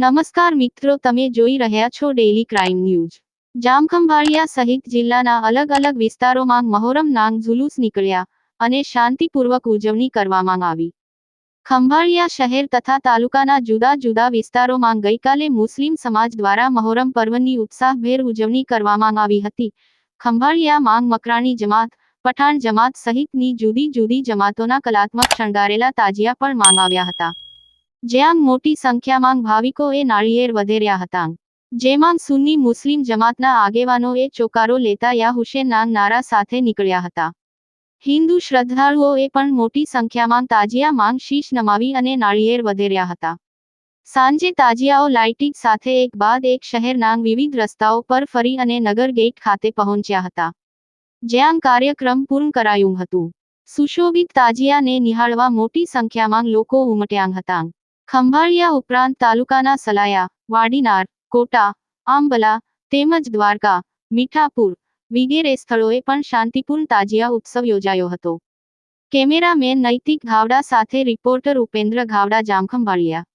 નમસ્કાર મિત્રો, તમે જોઈ રહ્યા છો ડેઇલી ક્રાઇમ ન્યૂઝ। જામખંભાળિયા સહિત જિલ્લાના અલગ અલગ વિસ્તારોમાં મહોરમના જુલુસ નીકળ્યા અને શાંતિપૂર્વક ઉજવણી કરવામાં આવી। ખંભાળિયા શહેર તથા તાલુકાના જુદા જુદા વિસ્તારોમાં ગઈકાલે મુસ્લિમ સમાજ દ્વારા મહોરમ પર્વની ઉત્સાહભેર ઉજવણી કરવામાં આવી હતી। ખંભાળિયામાં મકરાણી જમાત, પઠાણ જમાત સહિતની જુદી જુદી જમાતોના કલાત્મક શણગારેલા તાજિયા પણ આવ્યા હતા, જ્યાં મોટી સંખ્યામાં ભાવિકોએ નાળિયેર વધેર્યા હતા, જેમાં સુન્ની મુસ્લિમ જમાતના આગેવાનોએ ચોકારો લેતા યા હુસેનના નારા સાથે નીકળ્યા હતા। હિન્દુ શ્રદ્ધાળુઓએ પણ મોટી સંખ્યામાં તાજિયામાં શીશ નમાવી અને નાળિયેર વધેર્યા હતા। સાંજે તાજિયાઓ લાઇટિંગ સાથે એક બાદ એક શહેરના વિવિધ રસ્તાઓ પર ફરી અને નગર ગેટ ખાતે પહોંચ્યા હતા, જ્યાં કાર્યક્રમ પૂર્ણ કરાયું હતું। સુશોભિત તાજિયાને નિહાળવા મોટી સંખ્યામાં લોકો ઉમટ્યા હતા। ખંભાળિયા ઉપરાંત તાલુકાના સલાયા, વાડીનાર, કોટા, આંબલા તેમજ દ્વારકા, મીઠાપુર વગેરે સ્થળોએ પણ શાંતિપૂર્ણ તાજિયા ઉત્સવ યોજાયો હતો। કેમેરામેન નૈતિક ગાવડા સાથે રિપોર્ટર ઉપેન્દ્ર ગાવડા, જામખંભાળિયા।